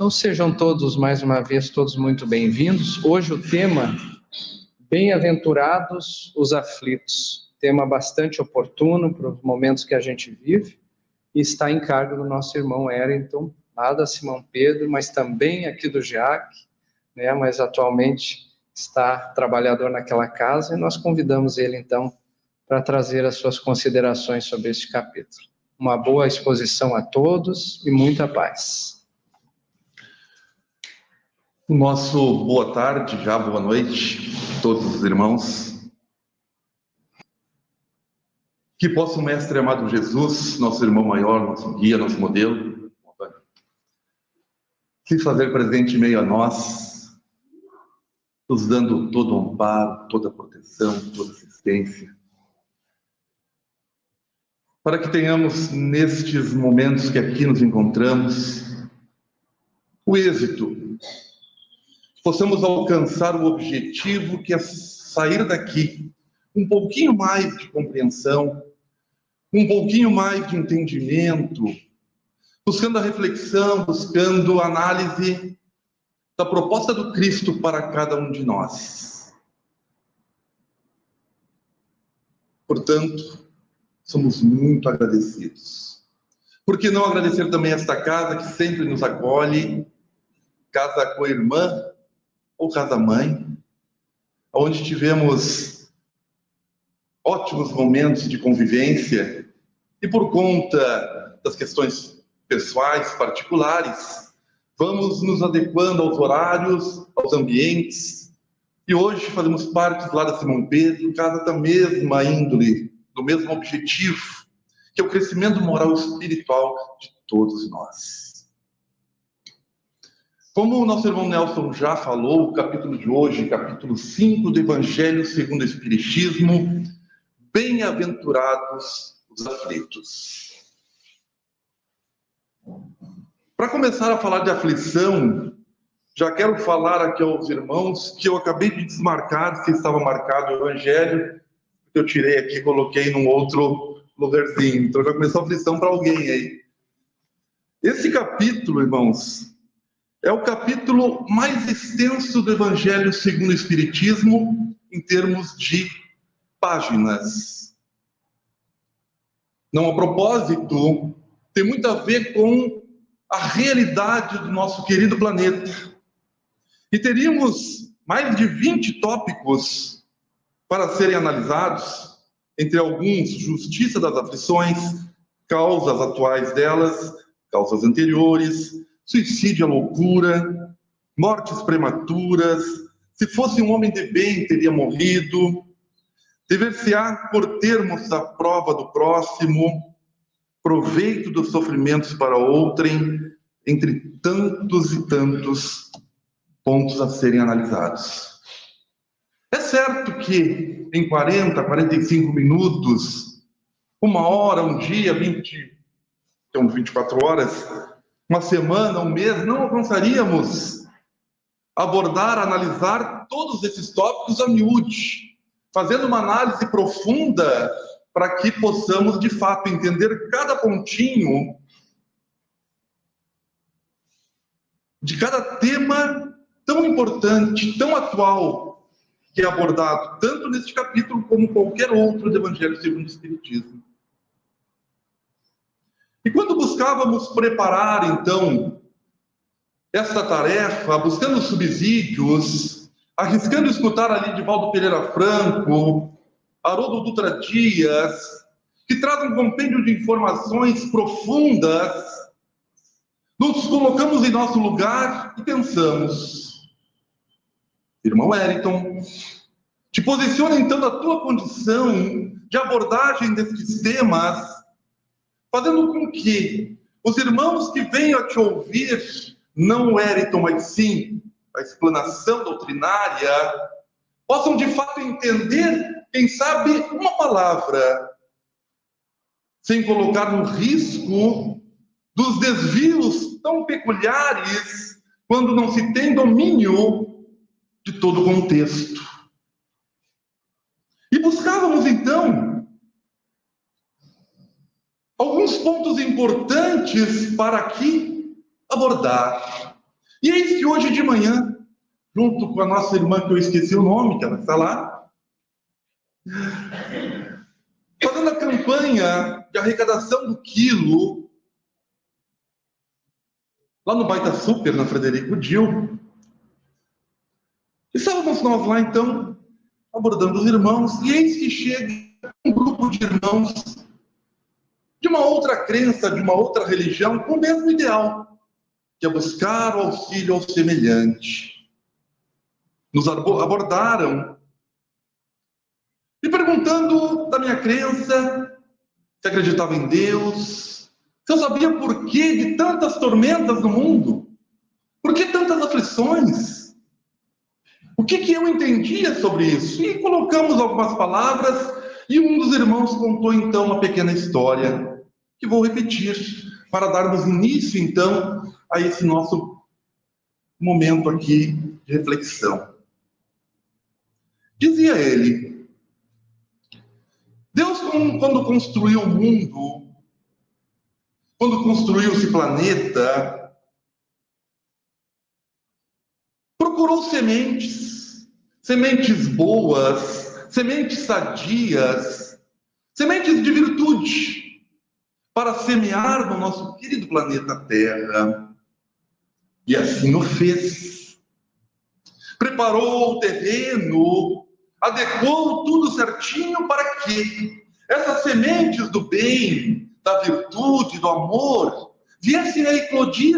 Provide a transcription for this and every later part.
Então sejam todos, mais uma vez, todos muito bem-vindos. Hoje o tema, Bem-aventurados os aflitos, tema bastante oportuno para os momentos que a gente vive, e está em cargo do nosso irmão Wellington, lá da Simão Pedro, mas também aqui do GEAC, né? Mas atualmente está trabalhador naquela casa, e nós convidamos ele então para trazer as suas considerações sobre este capítulo. Uma boa exposição a todos e muita paz. Nosso boa tarde, já boa noite a todos os irmãos. Que possa o Mestre amado Jesus, nosso irmão maior, nosso guia, nosso modelo, se fazer presente em meio a nós, nos dando todo o amparo, toda a proteção, toda a assistência, para que tenhamos nestes momentos que aqui nos encontramos o êxito, possamos alcançar o objetivo, que é sair daqui um pouquinho mais de compreensão, um pouquinho mais de entendimento, buscando a reflexão, buscando a análise da proposta do Cristo para cada um de nós. Portanto, somos muito agradecidos. Por que não agradecer também esta casa que sempre nos acolhe, casa co-irmã, ou casa-mãe, onde tivemos ótimos momentos de convivência e por conta das questões pessoais, particulares, vamos nos adequando aos horários, aos ambientes, e hoje fazemos parte lá da Simão Pedro, casa da mesma índole, do mesmo objetivo, que é o crescimento moral e espiritual de todos nós. Como o nosso irmão Nelson já falou, o capítulo de hoje, capítulo 5 do Evangelho segundo o Espiritismo, Bem-aventurados os aflitos. Para começar a falar de aflição, já quero falar aqui aos irmãos que eu acabei de desmarcar, se estava marcado o Evangelho, que eu tirei aqui e coloquei num outro lugarzinho. Então já começou a aflição para alguém aí. Esse capítulo, irmãos, é o capítulo mais extenso do Evangelho segundo o Espiritismo, em termos de páginas. Não a propósito, tem muito a ver com a realidade do nosso querido planeta. E teríamos mais de 20 tópicos para serem analisados, entre alguns, justiça das aflições, causas atuais delas, causas anteriores, suicídio à loucura, mortes prematuras, se fosse um homem de bem, teria morrido, dever-se-á por termos a prova do próximo, proveito dos sofrimentos para outrem, entre tantos e tantos pontos a serem analisados. É certo que em 40, 45 minutos, uma hora, um dia, 24 horas, uma semana, um mês, não alcançaríamos abordar, analisar todos esses tópicos a miúde, fazendo uma análise profunda para que possamos, de fato, entender cada pontinho de cada tema tão importante, tão atual, que é abordado tanto neste capítulo como qualquer outro do Evangelho segundo o Espiritismo. E quando buscávamos preparar, então, esta tarefa, buscando subsídios, arriscando escutar ali Divaldo Pereira Franco, Haroldo Dutra Dias, que traz um compêndio de informações profundas, nos colocamos em nosso lugar e pensamos: irmão Wellington, te posiciona então na tua condição de abordagem destes temas, fazendo com que os irmãos que venham a te ouvir, não o Wellington, mas sim a explanação doutrinária, possam de fato entender, quem sabe, uma palavra, sem colocar no risco dos desvios tão peculiares, quando não se tem domínio de todo o contexto. E buscávamos então alguns pontos importantes para aqui abordar. E eis que hoje de manhã, junto com a nossa irmã, que eu esqueci o nome, que ela está lá, fazendo a campanha de arrecadação do quilo, lá no Baita Super, na Frederico Dil, estávamos nós lá, então, abordando os irmãos, e eis que chega um grupo de irmãos de uma outra crença, de uma outra religião, com o mesmo ideal, que é buscar o auxílio ao semelhante. Nos abordaram, me perguntando da minha crença, se acreditava em Deus, se eu sabia por que de tantas tormentas no mundo, por que tantas aflições, o que eu entendia sobre isso. E colocamos algumas palavras, e um dos irmãos contou então uma pequena história, que vou repetir, para darmos início então a esse nosso momento aqui de reflexão. Dizia ele, Deus, quando construiu o mundo, quando construiu esse planeta, procurou sementes boas, sementes sadias, sementes de virtude, para semear no nosso querido planeta Terra. E assim o fez. Preparou o terreno, adequou tudo certinho para que essas sementes do bem, da virtude, do amor, viessem a eclodir,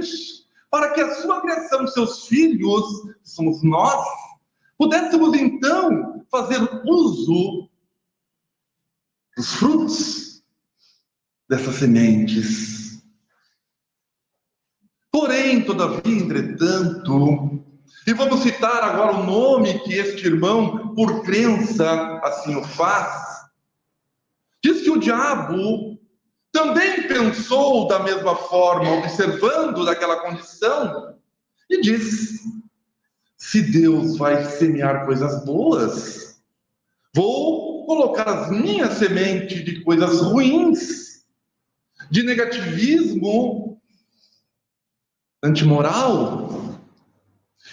para que a sua criação, seus filhos, que somos nós, pudéssemos então fazer uso dos frutos dessas sementes. Porém, todavia, entretanto, e vamos citar agora o nome que este irmão, por crença, assim o faz, diz que o diabo também pensou da mesma forma, observando daquela condição, e diz, se Deus vai semear coisas boas, vou colocar as minhas sementes de coisas ruins, de negativismo, antimoral.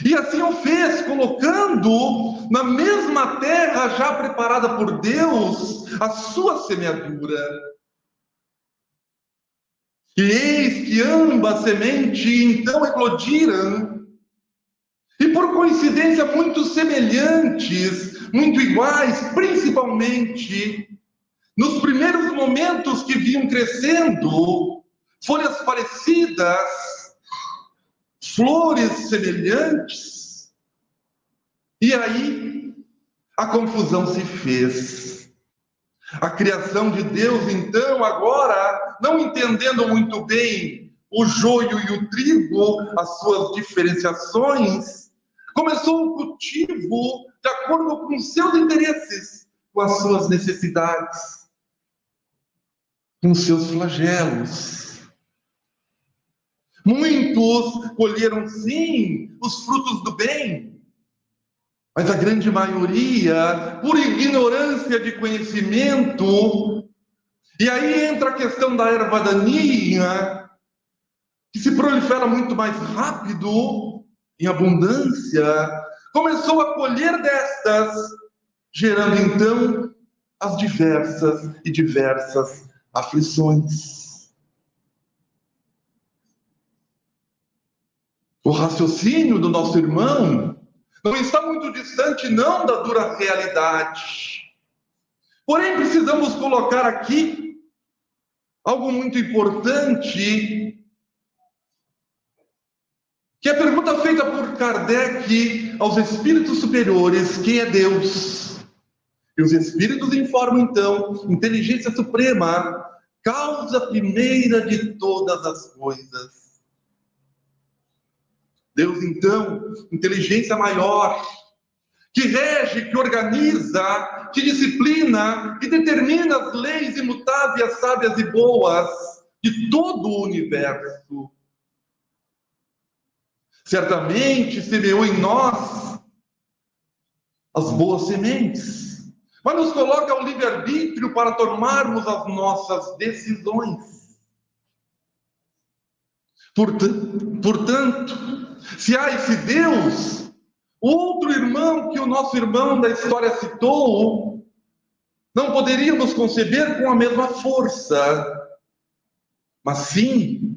E assim o fez, colocando na mesma terra já preparada por Deus a sua semeadura. E eis que ambas sementes então eclodiram, e por coincidência muito semelhantes, muito iguais, principalmente nos primeiros momentos que vinham crescendo, folhas parecidas, flores semelhantes, e aí a confusão se fez. A criação de Deus, então, agora, não entendendo muito bem o joio e o trigo, as suas diferenciações, começou o cultivo de acordo com os seus interesses, com as suas necessidades, com os seus flagelos. Muitos colheram, sim, os frutos do bem, mas a grande maioria, por ignorância de conhecimento, e aí entra a questão da erva daninha, que se prolifera muito mais rápido, em abundância, começou a colher destas, gerando então as diversas aflições. O raciocínio do nosso irmão não está muito distante, não, da dura realidade. Porém, precisamos colocar aqui algo muito importante, que é a pergunta feita por Kardec aos espíritos superiores: quem é Deus? E os espíritos informam, então, inteligência suprema, causa primeira de todas as coisas. Deus, então, inteligência maior, que rege, que organiza, que disciplina, que determina as leis imutáveis, sábias e boas de todo o universo. Certamente semeou em nós as boas sementes, mas nos coloca ao livre-arbítrio para tomarmos as nossas decisões. Portanto, Se há esse Deus, outro irmão que o nosso irmão da história citou, não poderíamos conceber com a mesma força. Mas sim,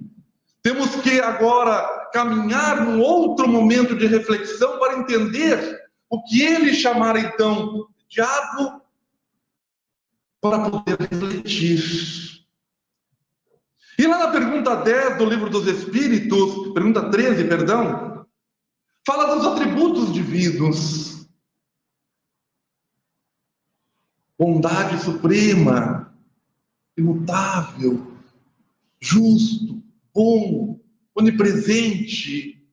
temos que agora caminhar num outro momento de reflexão para entender o que ele chamara então de diabo, para poder refletir. E lá na pergunta 10 do Livro dos Espíritos, pergunta 13, perdão, fala dos atributos divinos. Bondade suprema, imutável, justo, bom, onipresente.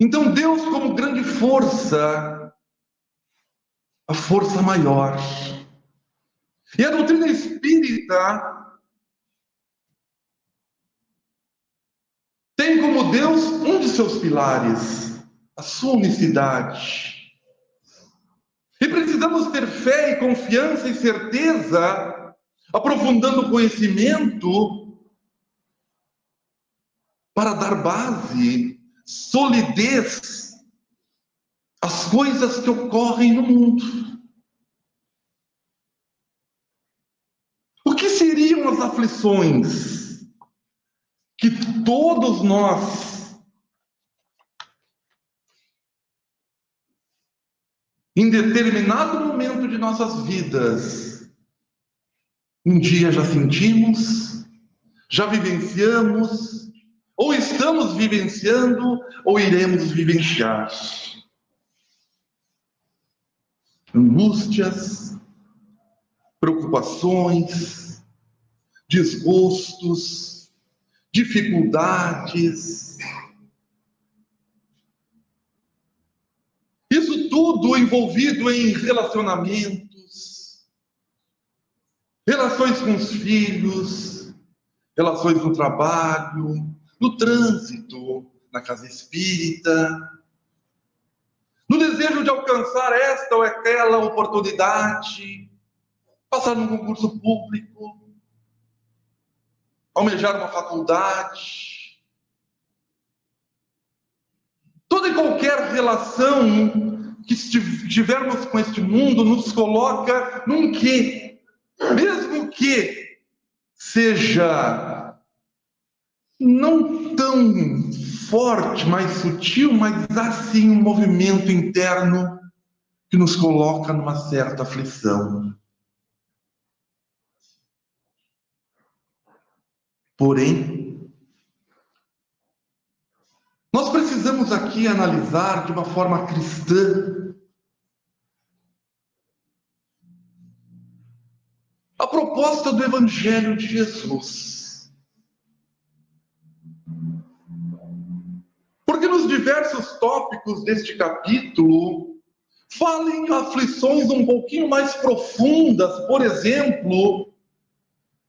Então Deus como grande força, a força maior. E a doutrina espírita tem como Deus um de seus pilares, a sua unicidade. E precisamos ter fé e confiança e certeza, aprofundando o conhecimento, para dar base, solidez às coisas que ocorrem no mundo. O que seriam as aflições que todos nós, em determinado momento de nossas vidas, um dia já sentimos, já vivenciamos, ou estamos vivenciando, ou iremos vivenciar? Angústias, preocupações, desgostos, dificuldades. Isso tudo envolvido em relacionamentos, relações com os filhos, relações no trabalho, no trânsito, na casa espírita, no desejo de alcançar esta ou aquela oportunidade, passar num concurso público, almejar uma faculdade. Toda e qualquer relação que tivermos com este mundo nos coloca num quê? Mesmo que seja não tão forte, mais sutil, mas há sim um movimento interno que nos coloca numa certa aflição. Porém, nós precisamos aqui analisar de uma forma cristã a proposta do Evangelho de Jesus. Porque nos diversos tópicos deste capítulo, fala em aflições um pouquinho mais profundas, por exemplo,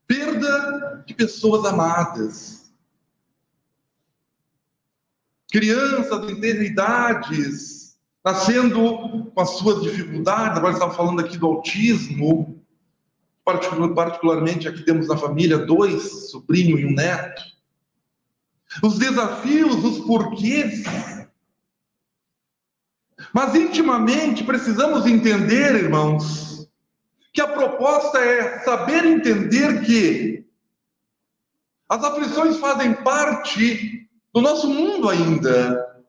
perda de pessoas amadas. Crianças em tenra idades, nascendo com as suas dificuldades. Agora estava falando aqui do autismo, particularmente aqui temos na família 2, sobrinho e um neto. Os desafios, os porquês. Mas intimamente precisamos entender, irmãos, que a proposta é saber entender que as aflições fazem parte do nosso mundo ainda.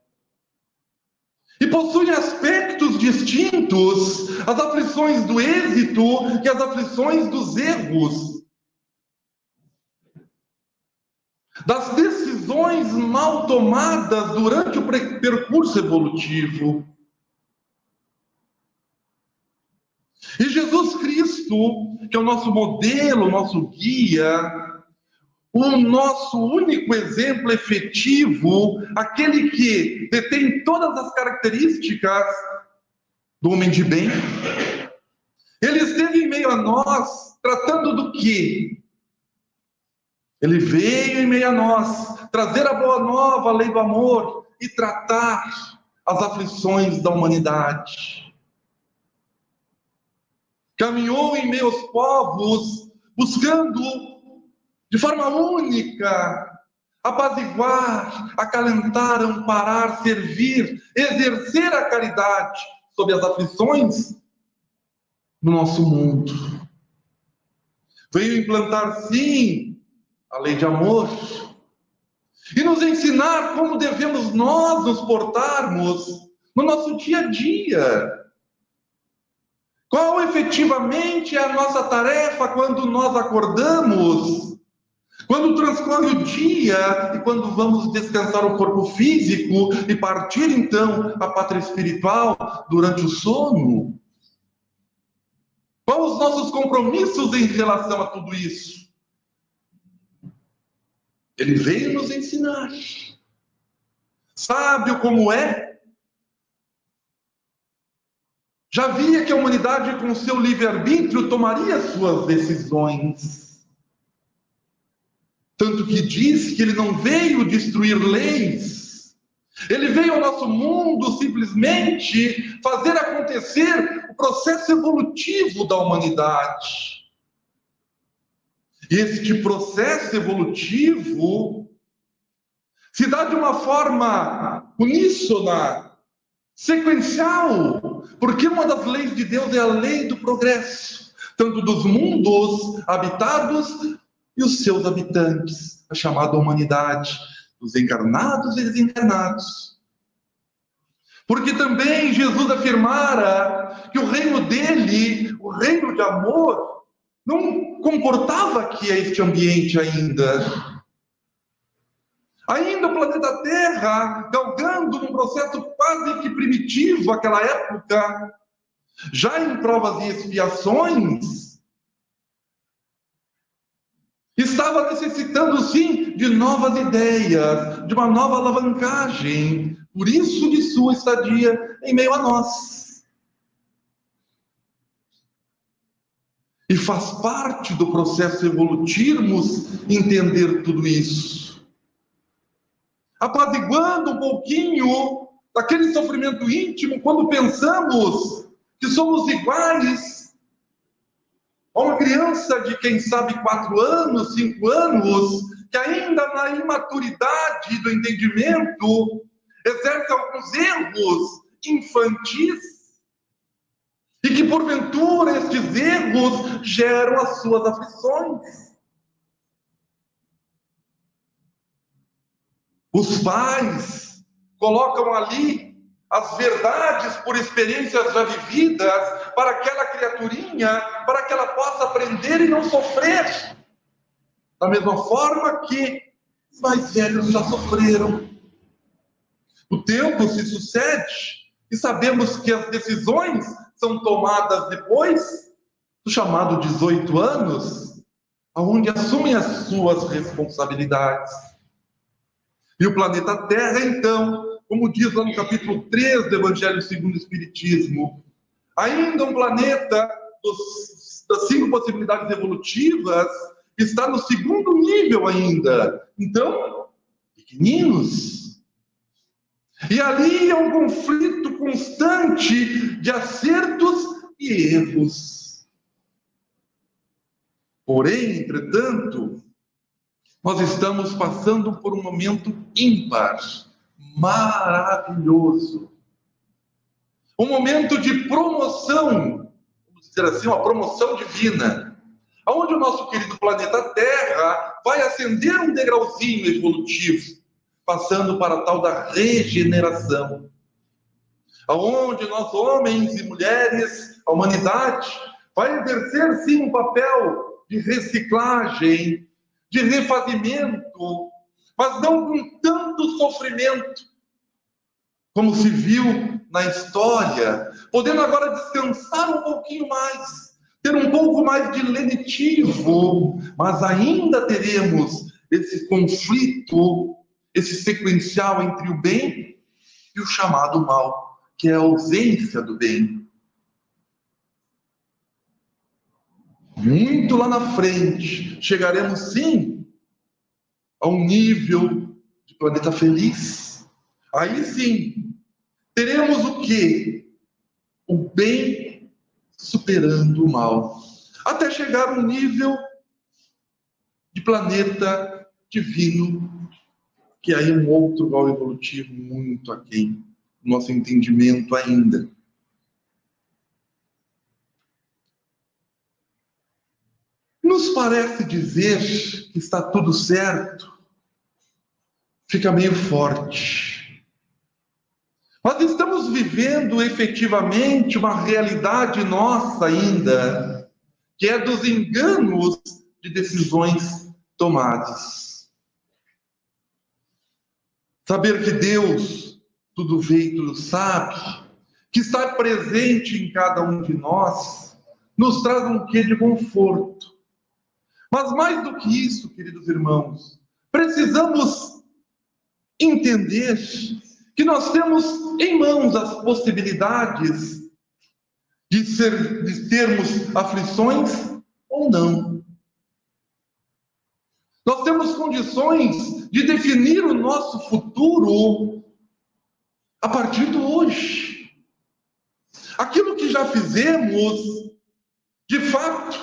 E possuem aspectos distintos, as aflições do êxito e as aflições dos erros. Das decisões mal tomadas durante o percurso evolutivo. E Jesus Cristo, que é o nosso modelo, o nosso guia, o nosso único exemplo efetivo, aquele que detém todas as características do homem de bem, ele esteve em meio a nós, tratando do quê? Ele veio em meio a nós, trazer a boa nova, a lei do amor, e tratar as aflições da humanidade. Caminhou em meio aos povos, buscando de forma única apaziguar, acalentar, amparar, servir, exercer a caridade sob as aflições do nosso mundo. Veio implantar, sim, a lei de amor e nos ensinar como devemos nós nos portarmos no nosso dia a dia. Qual efetivamente é a nossa tarefa quando nós acordamos, quando transcorre o dia e quando vamos descansar o corpo físico e partir então a pátria espiritual durante o sono? Quais os nossos compromissos em relação a tudo isso? Ele veio nos ensinar. Sábio como é, já via que a humanidade com seu livre-arbítrio tomaria suas decisões. Tanto que diz que ele não veio destruir leis. Ele veio ao nosso mundo simplesmente fazer acontecer o processo evolutivo da humanidade. E este processo evolutivo se dá de uma forma uníssona, sequencial, porque uma das leis de Deus é a lei do progresso, tanto dos mundos habitados e os seus habitantes, a chamada humanidade, dos encarnados e desencarnados. Porque também Jesus afirmara que o reino dele, o reino de amor, não comportava aqui este ambiente ainda. Ainda o planeta Terra, galgando num processo quase que primitivo naquela época, já em provas e expiações, estava necessitando sim de novas ideias, de uma nova alavancagem, por isso de sua estadia em meio a nós. E faz parte do processo evolutirmos entender tudo isso. Apaziguando um pouquinho daquele sofrimento íntimo quando pensamos que somos iguais a uma criança de, quem sabe, 4 anos, 5 anos, que ainda na imaturidade do entendimento exerce alguns erros infantis e que, porventura, estes erros geram as suas aflições. Os pais colocam ali as verdades por experiências já vividas para aquela criaturinha, para que ela possa aprender e não sofrer. Da mesma forma que os mais velhos já sofreram. O tempo se sucede e sabemos que as decisões são tomadas depois do chamado 18 anos, onde assumem as suas responsabilidades. E o planeta Terra, então, como diz lá no capítulo 3 do Evangelho segundo o Espiritismo, ainda um planeta das 5 possibilidades evolutivas, está no 2º nível ainda. Então, pequeninos. E ali é um conflito constante de acertos e erros. Porém, entretanto, nós estamos passando por um momento ímpar, maravilhoso. Um momento de promoção, vamos dizer assim, uma promoção divina, onde o nosso querido planeta Terra vai ascender um degrauzinho evolutivo, passando para a tal da regeneração. Onde nós, homens e mulheres, a humanidade, vai exercer sim um papel de reciclagem, de refazimento, mas não com tanto sofrimento como se viu na história, podendo agora descansar um pouquinho mais, ter um pouco mais de lenitivo, mas ainda teremos esse conflito, esse sequencial entre o bem e o chamado mal, que é a ausência do bem. Muito lá na frente, chegaremos sim a um nível de planeta feliz. Aí sim, teremos o quê? O bem superando o mal. Até chegar a um nível de planeta divino que aí um outro grau evolutivo muito aquém do nosso entendimento ainda. Nos parece dizer que está tudo certo, fica meio forte. Nós estamos vivendo efetivamente uma realidade nossa ainda, que é dos enganos de decisões tomadas. Saber que Deus tudo vê e tudo sabe, que está presente em cada um de nós, nos traz um quê de conforto. Mas mais do que isso, queridos irmãos, precisamos entender que nós temos em mãos as possibilidades de termos aflições ou não. Nós temos condições de definir o nosso futuro a partir de hoje. Aquilo que já fizemos, de fato,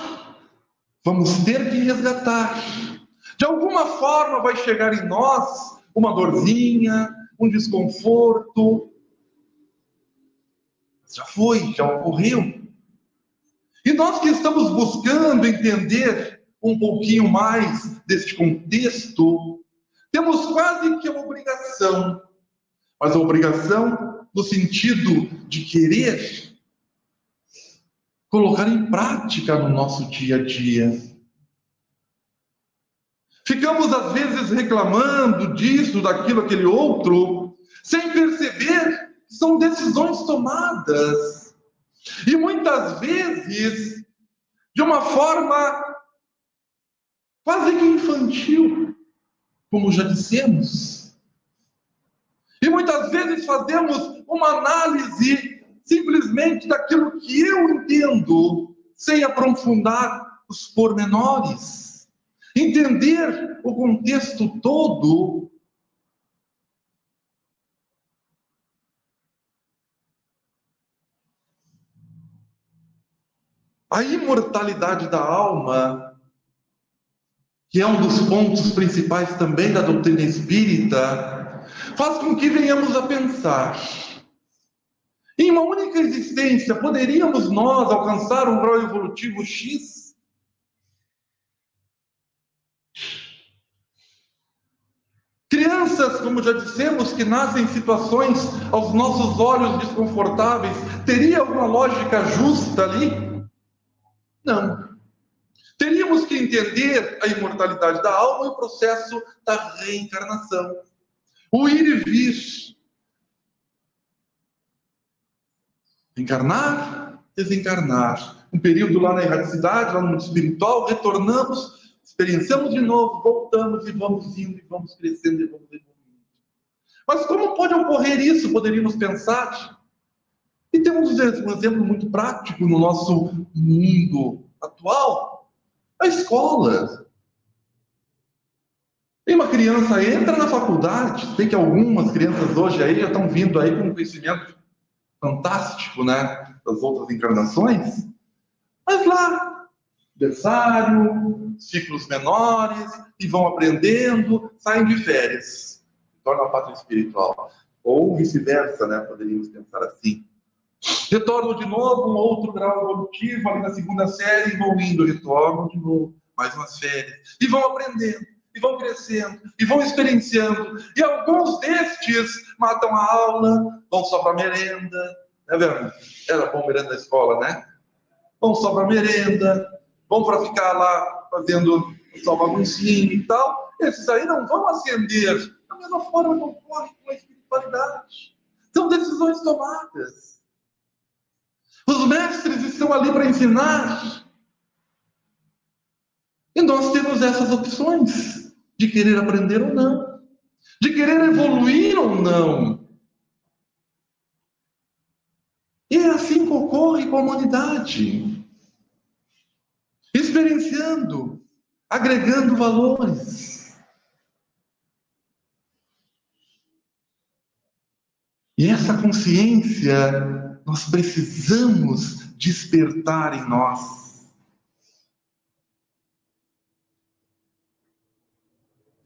vamos ter que resgatar. De alguma forma vai chegar em nós uma dorzinha, um desconforto. Já foi, já ocorreu. E nós que estamos buscando entender um pouquinho mais deste contexto, temos quase que a obrigação, mas a obrigação no sentido de querer colocar em prática no nosso dia a dia. Ficamos às vezes reclamando disso, daquilo, aquele outro, sem perceber que são decisões tomadas. E muitas vezes, de uma forma quase que infantil, como já dissemos. E muitas vezes fazemos uma análise simplesmente daquilo que eu entendo, sem aprofundar os pormenores. Entender o contexto todo. A imortalidade da alma, que é um dos pontos principais também da doutrina espírita, faz com que venhamos a pensar: em uma única existência, poderíamos nós alcançar um grau evolutivo X? Crianças, como já dissemos, que nascem em situações aos nossos olhos desconfortáveis, teria alguma lógica justa ali? Não. Teríamos que entender a imortalidade da alma e o processo da reencarnação. O ir e vir. Encarnar, desencarnar. Um período lá na erradicidade, lá no mundo espiritual, retornamos, experienciamos de novo, voltamos e vamos indo, e vamos crescendo e vamos evoluindo. Mas como pode ocorrer isso? Poderíamos pensar. E temos um exemplo muito prático no nosso mundo atual. A escola. E uma criança entra na faculdade, tem que algumas crianças hoje aí já estão vindo aí com um conhecimento fantástico, né, das outras encarnações, mas lá, berçário, ciclos menores, e vão aprendendo, saem de férias, tornam a pátria espiritual, ou vice-versa, né, poderíamos pensar assim. Retornam de novo, um outro grau evolutivo, ali na segunda série, e vão indo, retornam de novo, mais umas férias, e vão aprendendo, e vão crescendo, e vão experienciando, e alguns destes matam a aula, vão só para merenda, né, velho? Era bom merenda da escola, né? Vão só para merenda, vão para ficar lá fazendo só baguncinha e tal. Esses aí não vão ascender, da mesma forma que ocorre com a espiritualidade. São decisões tomadas. Os mestres estão ali para ensinar. E nós temos essas opções de querer aprender ou não, de querer evoluir ou não. E é assim que ocorre com a humanidade. Experienciando, agregando valores. E essa consciência nós precisamos despertar em nós.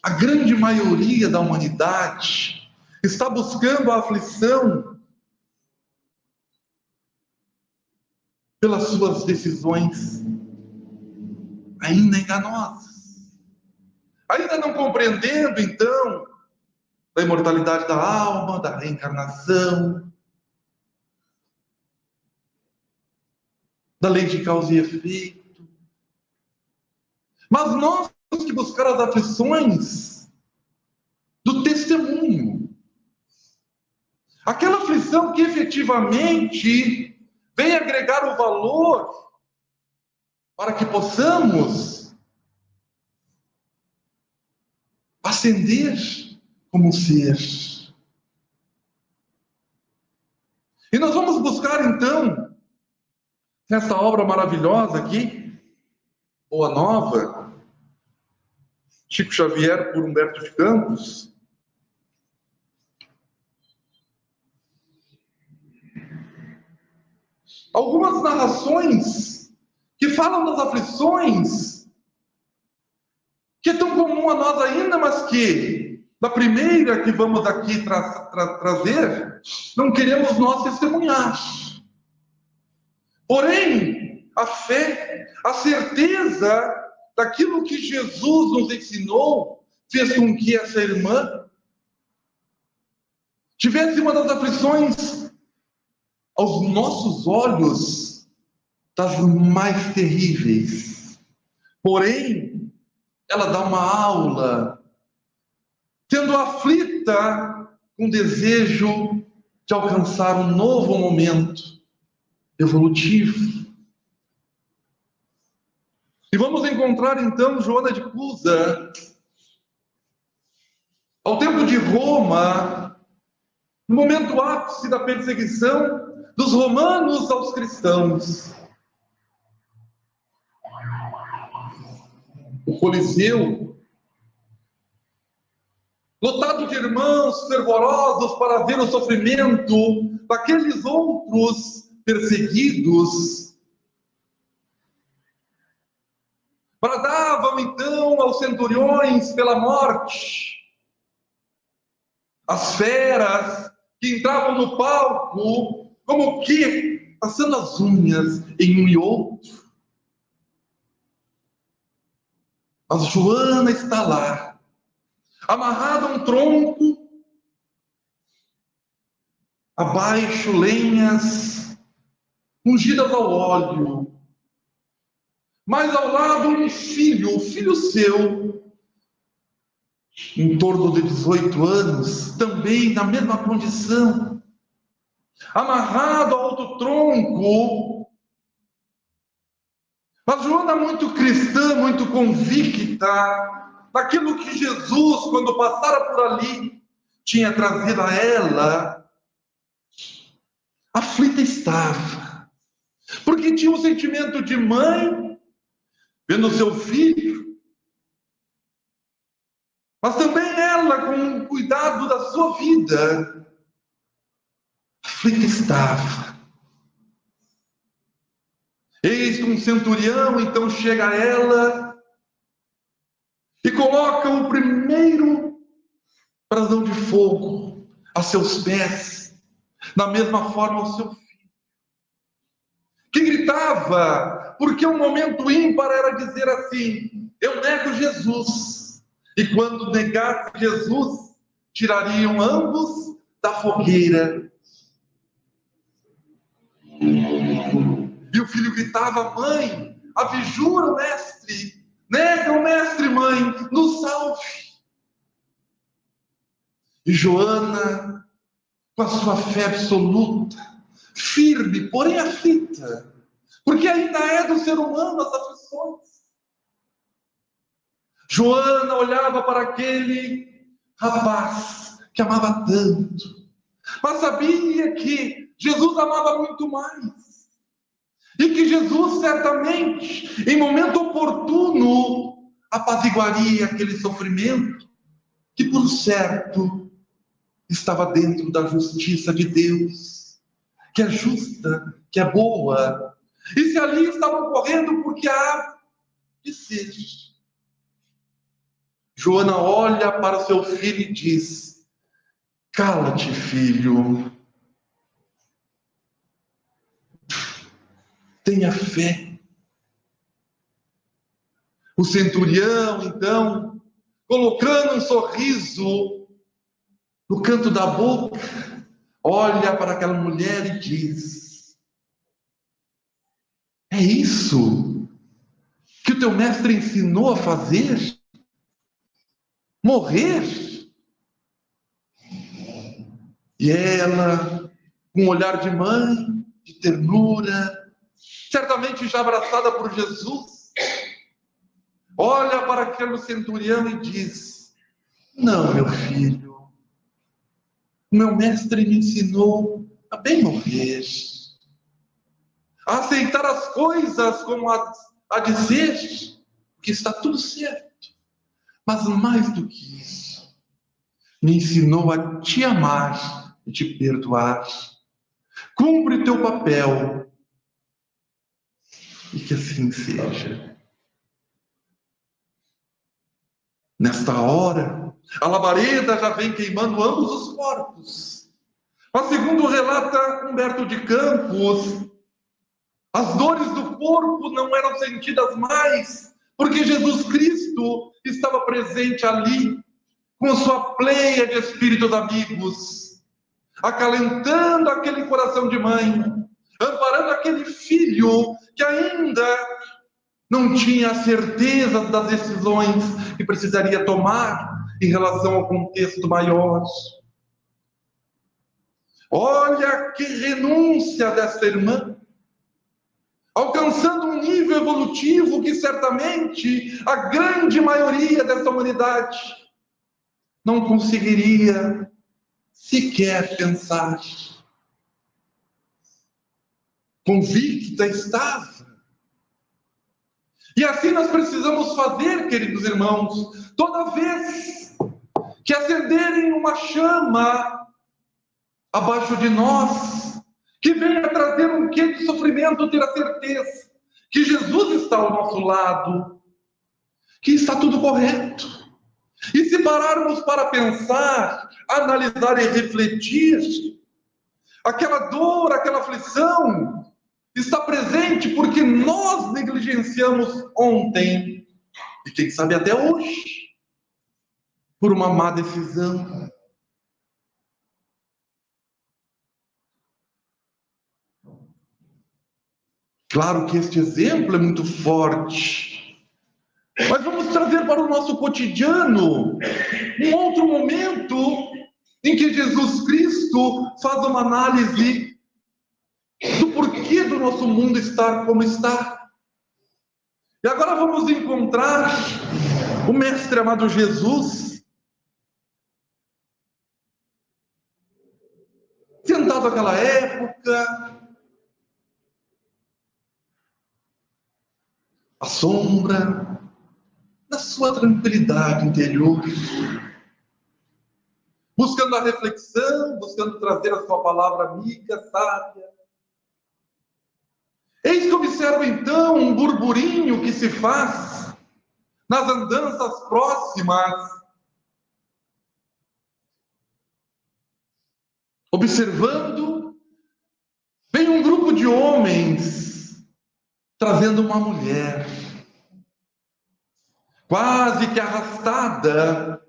a grande maioria da humanidade está buscando a aflição pelas suas decisões ainda enganosas, ainda não compreendendo, então, da imortalidade da alma, da reencarnação, da lei de causa e efeito. Mas nós temos que buscar as aflições do testemunho. Aquela aflição que efetivamente vem agregar o valor para que possamos ascender como ser. E nós vamos buscar então, nesta obra maravilhosa aqui, Boa Nova, Chico Xavier por Humberto de Campos, algumas narrações que falam das aflições que é tão comum a nós ainda, mas que, da primeira que vamos aqui trazer, não queremos nós testemunhar. Porém, a fé, a certeza daquilo que Jesus nos ensinou, fez com que essa irmã tivesse uma das aflições aos nossos olhos das mais terríveis. Porém, ela dá uma aula, sendo aflita com desejo de alcançar um novo momento evolutivo. E vamos encontrar então Joana de Cusa, ao tempo de Roma, no momento ápice da perseguição dos romanos aos cristãos. O Coliseu, lotado de irmãos fervorosos para ver o sofrimento daqueles outros perseguidos, bradavam então aos centuriões pela morte. As feras que entravam no palco, como que passando as unhas em um e outro. Mas Joana está lá, amarrada a um tronco, abaixo lenhas, ungidas ao óleo. Mas ao lado um filho, o filho seu, em torno de 18 anos, também na mesma condição, amarrado a outro tronco. Mas Joana, muito cristã, muito convicta daquilo que Jesus, quando passara por ali, tinha trazido a ela, aflita estava, porque tinha um sentimento de mãe, vendo seu filho, mas também ela com o cuidado da sua vida, aflita estava. Eis que um centurião então chega a ela e coloca o primeiro brasão de fogo a seus pés, da mesma forma ao seu filho, que gritava, porque um momento ímpar era dizer assim: eu nego Jesus. E quando negasse Jesus, tirariam ambos da fogueira. E o filho gritava: mãe, abjura o mestre, nega o mestre, mãe, nos salve. E Joana, com a sua fé absoluta, firme, porém aflita, porque ainda é do ser humano as aflições. Joana olhava para aquele rapaz que amava tanto, mas sabia que Jesus amava muito mais. E que Jesus, certamente, em momento oportuno, apaziguaria aquele sofrimento, que, por certo, estava dentro da justiça de Deus, que é justa, que é boa. E se ali estava ocorrendo, porque há de ser. Joana olha para o seu filho e diz: cala-te, filho. Tenha fé. O centurião, então, colocando um sorriso no canto da boca, olha para aquela mulher e diz: é isso que o teu mestre ensinou a fazer? Morrer? E ela, com um olhar de mãe, de ternura, certamente já abraçada por Jesus, olha para aquele centurião e diz: não, meu filho, o meu mestre me ensinou a bem morrer, a aceitar as coisas como há de ser, porque está tudo certo. Mas mais do que isso, me ensinou a te amar e te perdoar. Cumpre o teu papel e que assim seja. Nesta hora, a labareda já vem queimando ambos os corpos. Mas segundo relata Humberto de Campos, as dores do corpo não eram sentidas mais, porque Jesus Cristo estava presente ali, com sua pleia de espíritos amigos, acalentando aquele coração de mãe, amparando aquele filho que ainda não tinha certeza das decisões que precisaria tomar em relação ao contexto maior. Olha que renúncia desta irmã, alcançando um nível evolutivo que certamente a grande maioria dessa humanidade não conseguiria sequer pensar. Convicta estava. E assim nós precisamos fazer, queridos irmãos, toda vez que acenderem uma chama abaixo de nós, que venha trazer um quê de sofrimento, ter a certeza que Jesus está ao nosso lado, que está tudo correto. E se pararmos para pensar, analisar e refletir, aquela dor, aquela aflição está presente porque nós negligenciamos ontem, e quem sabe até hoje, por uma má decisão. Claro que este exemplo é muito forte, mas vamos trazer para o nosso cotidiano um outro momento em que Jesus Cristo faz uma análise do porquê do nosso mundo estar como está. E agora vamos encontrar o mestre amado Jesus sentado naquela época, à sombra, na sua tranquilidade interior, buscando a reflexão, buscando trazer a sua palavra amiga, sábia. Eis que observo então um burburinho que se faz nas andanças próximas, observando, vem um grupo de homens trazendo uma mulher, quase que arrastada.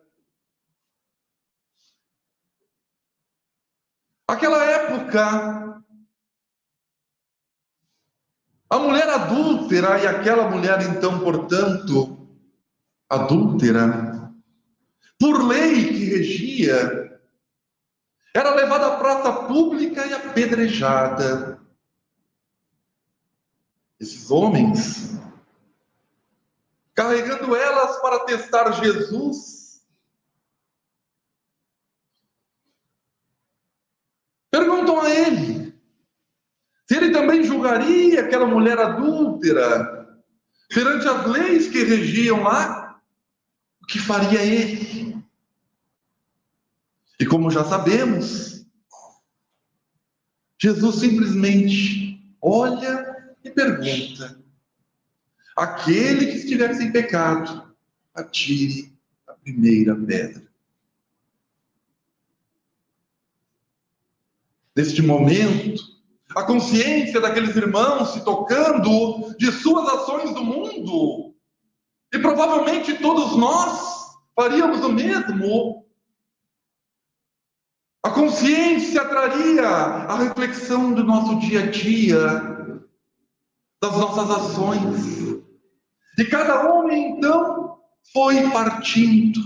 Aquela época, a mulher adúltera, e aquela mulher então, portanto, adúltera, por lei que regia, era levada à praça pública e apedrejada. Esses homens, carregando elas para testar Jesus, perguntam a ele se ele também julgaria aquela mulher adúltera perante as leis que regiam lá. O que faria ele? E como já sabemos, Jesus simplesmente olha e pergunta: aquele que estiver sem pecado, atire a primeira pedra. Neste momento, a consciência daqueles irmãos se tocando de suas ações do mundo, e provavelmente todos nós faríamos o mesmo. A consciência traria a reflexão do nosso dia a dia, das nossas ações. E cada homem, então, foi partindo,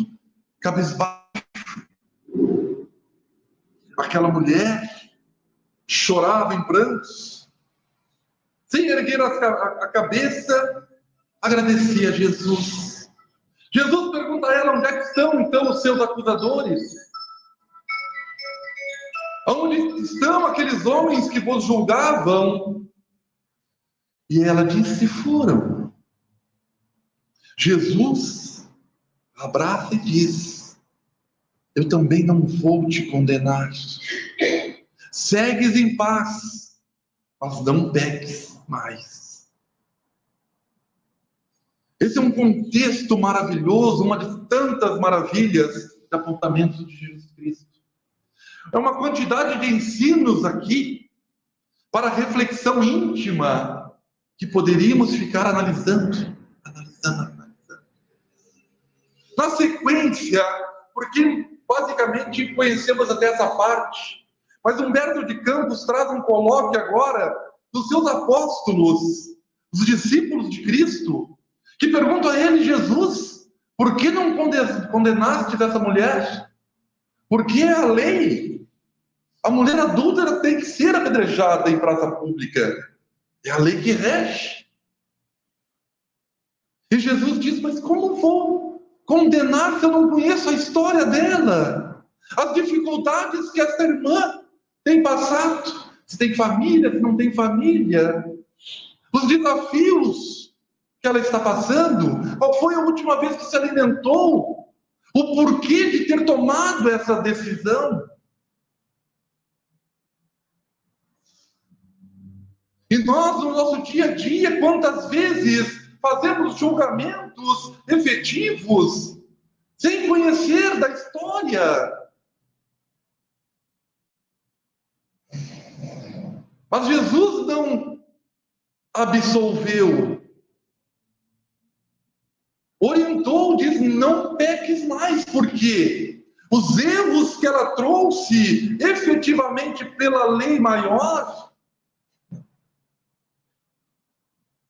cabisbaixo. Aquela mulher chorava em prantos, sem erguer a cabeça, agradecia a Jesus. Jesus pergunta a ela: onde é que estão, então, os seus acusadores? Onde estão aqueles homens que vos julgavam? E ela disse: foram. Jesus abraça e diz: eu também não vou te condenar. Segues em paz, mas não peques mais. Esse é um contexto maravilhoso, uma de tantas maravilhas de apontamento de Jesus Cristo. É uma quantidade de ensinos aqui para reflexão íntima que poderíamos ficar analisando. Na sequência, porque basicamente conhecemos até essa parte, mas Humberto de Campos traz um colóquio agora dos seus apóstolos, os discípulos de Cristo, que perguntam a ele: Jesus, por que não condenaste essa mulher? Porque é a lei. A mulher adúltera tem que ser apedrejada em praça pública. É a lei que rege. E Jesus diz: mas como vou condenar se eu não conheço a história dela? As dificuldades que essa irmã tem passado, se tem família, se não tem família, os desafios que ela está passando, qual foi a última vez que se alimentou, o porquê de ter tomado essa decisão. E nós, no nosso dia a dia, quantas vezes fazemos julgamentos efetivos, sem conhecer da história. Mas Jesus não absolveu. Orientou, diz: não peques mais, porque os erros que ela trouxe efetivamente pela lei maior,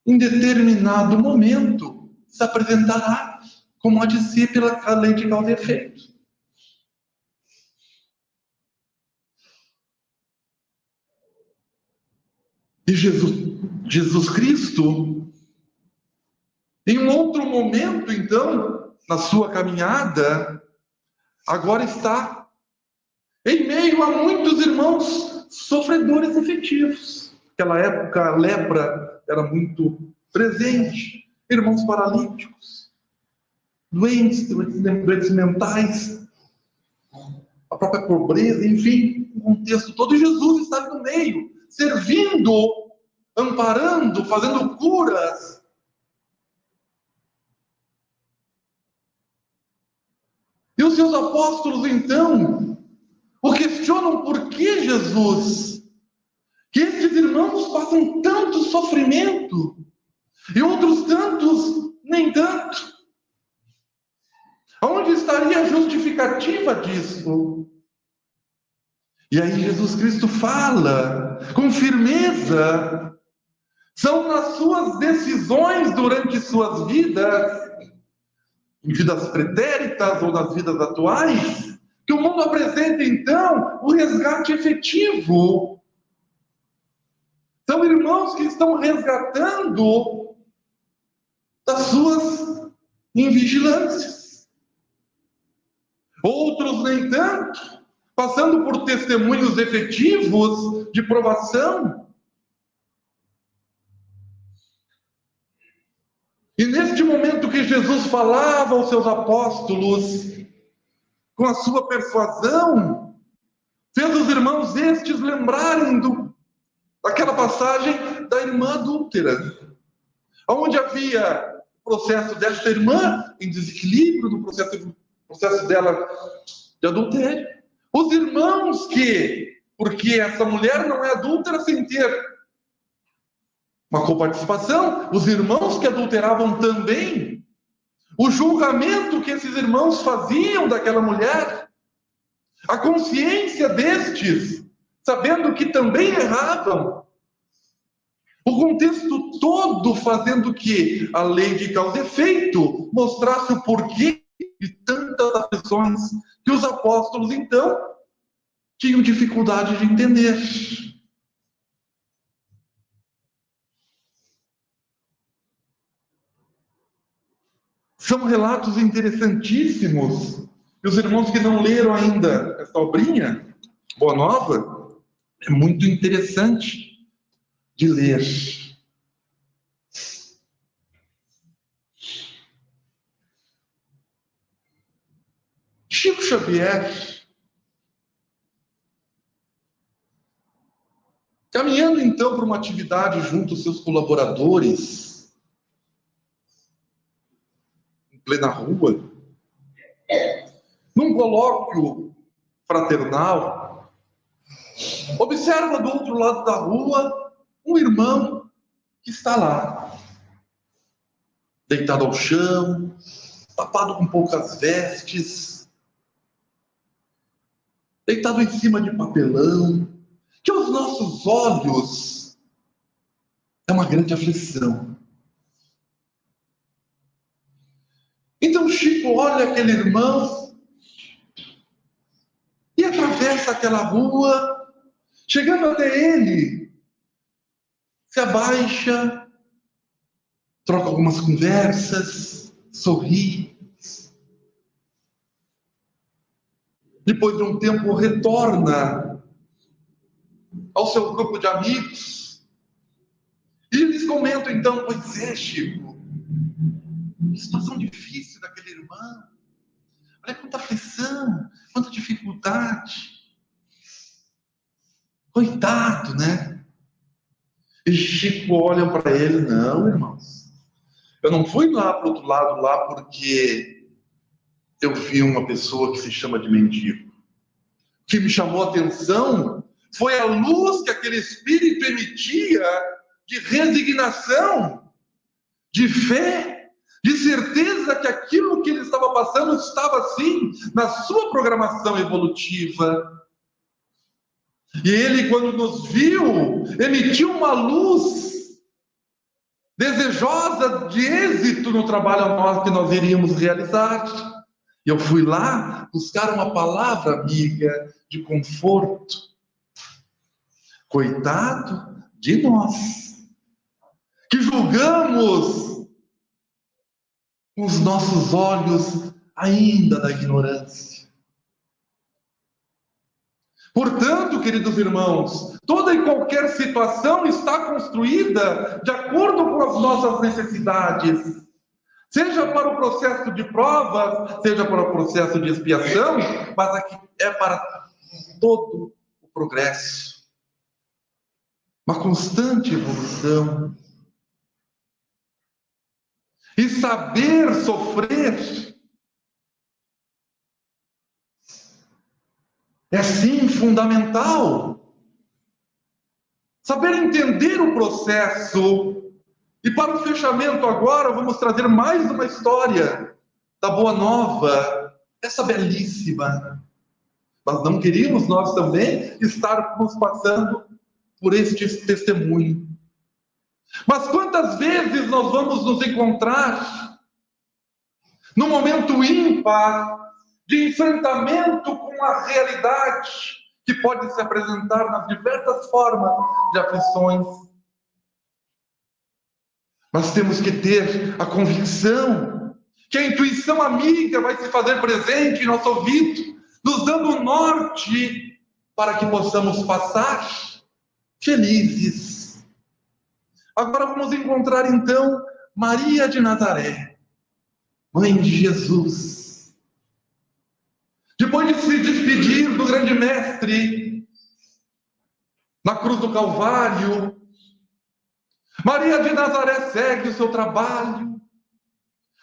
em determinado momento, se apresentará como há de ser pela lei de causa e efeito. E Jesus Cristo, em um outro momento, então, na sua caminhada, agora está em meio a muitos irmãos sofredores efetivos. Naquela época, a lepra era muito presente. Irmãos paralíticos, doentes mentais, a própria pobreza, enfim, o contexto todo. E Jesus está no meio, servindo, amparando, fazendo curas. E os seus apóstolos, então, o questionam: por que, Jesus, que esses irmãos passam tanto sofrimento e outros tantos nem tanto? Onde estaria a justificativa disso? E aí Jesus Cristo fala com firmeza: são nas suas decisões durante suas vidas, em vidas pretéritas ou nas vidas atuais, que o mundo apresenta então o resgate efetivo. São irmãos que estão resgatando das suas invigilâncias. Outros, nem tanto, passando por testemunhos efetivos de provação. E neste momento que Jesus falava aos seus apóstolos, com a sua persuasão, fez os irmãos estes lembrarem daquela passagem da irmã adúltera, onde havia o processo desta irmã em desequilíbrio, no processo dela de adultério. Os irmãos porque essa mulher não é adúltera sem ter uma coparticipação, os irmãos que adulteravam também, o julgamento que esses irmãos faziam daquela mulher, a consciência destes, sabendo que também erravam, o contexto todo fazendo que a lei de causa e efeito mostrasse o porquê de tantas aflições que os apóstolos, então, tinham dificuldade de entender. São relatos interessantíssimos. E os irmãos que não leram ainda essa obrinha, Boa Nova, é muito interessante de ler. Chico Xavier, caminhando então para uma atividade junto aos seus colaboradores, em plena rua, num colóquio fraternal, observa do outro lado da rua um irmão que está lá, deitado ao chão, tapado com poucas vestes, deitado em cima de papelão, que aos nossos olhos é uma grande aflição. Então Chico olha aquele irmão e atravessa aquela rua, chegando até ele, se abaixa, troca algumas conversas, sorri. Depois de um tempo retorna ao seu grupo de amigos e eles comentam então: pois é, Chico, que situação difícil daquele irmão, olha quanta aflição, quanta dificuldade, coitado, né? E Chico olha para ele: não, irmãos, eu não fui lá para o outro lado lá porque eu vi uma pessoa que se chama de mendigo. O que me chamou a atenção foi a luz que aquele espírito emitia de resignação, de fé, de certeza que aquilo que ele estava passando estava, sim, na sua programação evolutiva. E ele, quando nos viu, emitiu uma luz desejosa de êxito no trabalho que nós iríamos realizar. E eu fui lá buscar uma palavra amiga de conforto. Coitado de nós, que julgamos com os nossos olhos ainda da ignorância. Portanto, queridos irmãos, toda e qualquer situação está construída de acordo com as nossas necessidades. Seja para o processo de provas, seja para o processo de expiação, mas aqui é para todo o progresso. Uma constante evolução. E saber sofrer é sim fundamental. Saber entender o processo. E para o fechamento agora, vamos trazer mais uma história da Boa Nova, essa belíssima. Mas não queríamos nós também estarmos passando por este testemunho. Mas quantas vezes nós vamos nos encontrar num momento ímpar de enfrentamento com a realidade que pode se apresentar nas diversas formas de aflições. Nós temos que ter a convicção que a intuição amiga vai se fazer presente em nosso ouvido, nos dando o norte para que possamos passar felizes. Agora vamos encontrar então Maria de Nazaré, mãe de Jesus. Depois de se despedir do grande mestre na cruz do Calvário, Maria de Nazaré segue o seu trabalho,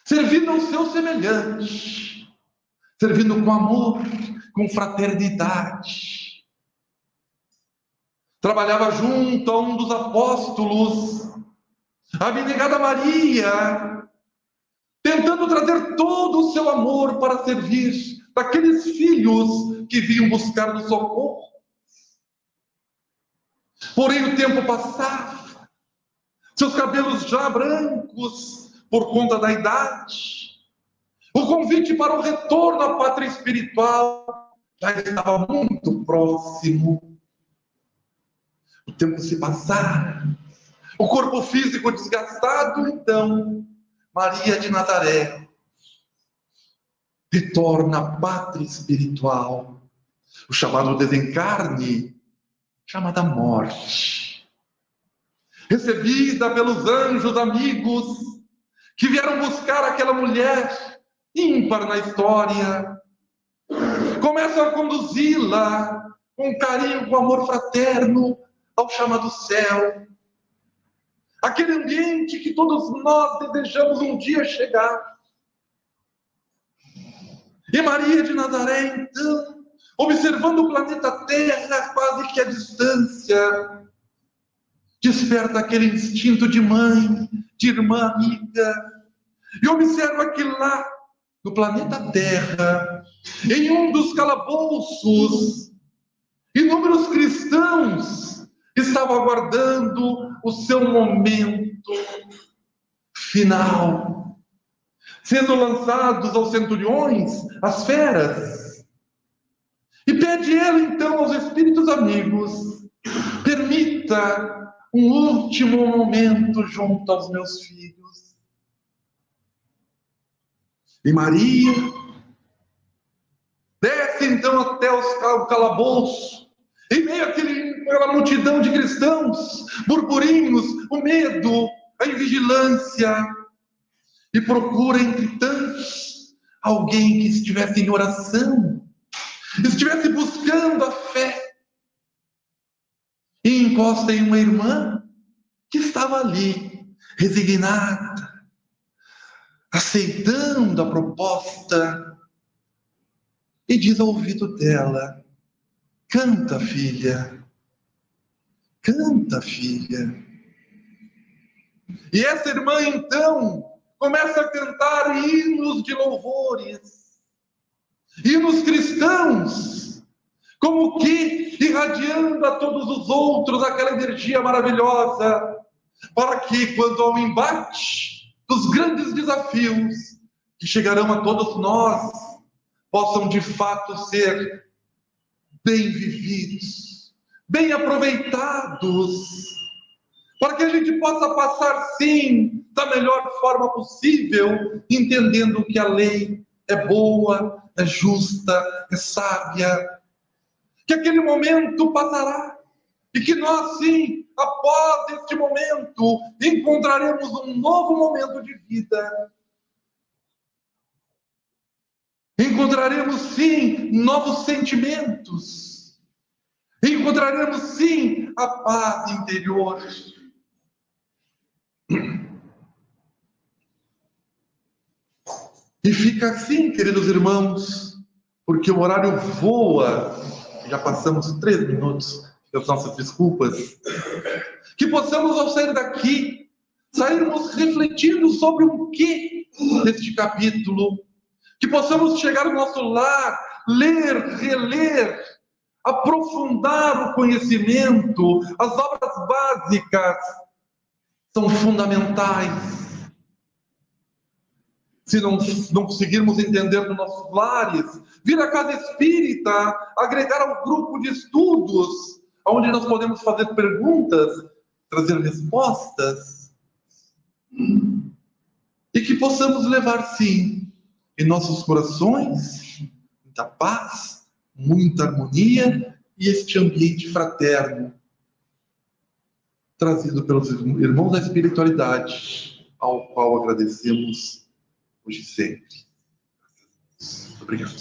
servindo ao seu semelhante, servindo com amor, com fraternidade. Trabalhava junto a um dos apóstolos, a abnegada Maria, tentando trazer todo o seu amor para servir daqueles filhos que vinham buscar no socorro. Porém, o tempo passava, seus cabelos já brancos por conta da idade, o convite para o retorno à pátria espiritual já estava muito próximo. O tempo se passara, o corpo físico desgastado, então, Maria de Nazaré retorna à pátria espiritual, o chamado desencarne, chamada morte. Recebida pelos anjos amigos que vieram buscar aquela mulher ímpar na história, começam a conduzi-la com carinho, com amor fraterno ao chamado céu, aquele ambiente que todos nós desejamos um dia chegar. E Maria de Nazaré, então, observando o planeta Terra quase que à distância, desperta aquele instinto de mãe, de irmã amiga, e observa que lá, no planeta Terra, em um dos calabouços, inúmeros cristãos estavam aguardando o seu momento final, sendo lançados aos centuriões, às feras. E pede ela, então, aos espíritos amigos, permita um último momento junto aos meus filhos. E Maria desce, então, até o calabouço, em meio àquela multidão de cristãos, burburinhos, o medo, a invigilância, e procura entre tantos alguém que estivesse em oração, estivesse buscando a fé, e encosta em uma irmã que estava ali, resignada, aceitando a proposta, e diz ao ouvido dela: canta, filha, canta, filha. E essa irmã, então, começa a cantar hinos de louvores, hinos cristãos, como que irradiando a todos os outros aquela energia maravilhosa, para que, quando ao embate dos grandes desafios que chegarão a todos nós, possam de fato ser bem vividos, bem aproveitados, para que a gente possa passar, sim, da melhor forma possível, entendendo que a lei é boa, é justa, é sábia, que aquele momento passará, e que nós, sim, após este momento, encontraremos um novo momento de vida. Encontraremos, sim, novos sentimentos. Encontraremos, sim, a paz interior. E fica assim, queridos irmãos, porque o horário voa, já passamos 3 minutos, as nossas desculpas, que possamos, ao sair daqui, sairmos refletindo sobre o que deste capítulo, que possamos chegar ao nosso lar, ler, reler, aprofundar o conhecimento. As obras básicas são fundamentais. Se não conseguirmos entender nos nossos lares, vir à casa espírita, agregar ao grupo de estudos, onde nós podemos fazer perguntas, trazer respostas, e que possamos levar, sim, em nossos corações, muita paz, muita harmonia e este ambiente fraterno, trazido pelos irmãos da espiritualidade, ao qual agradecemos hoje e sempre. Obrigado.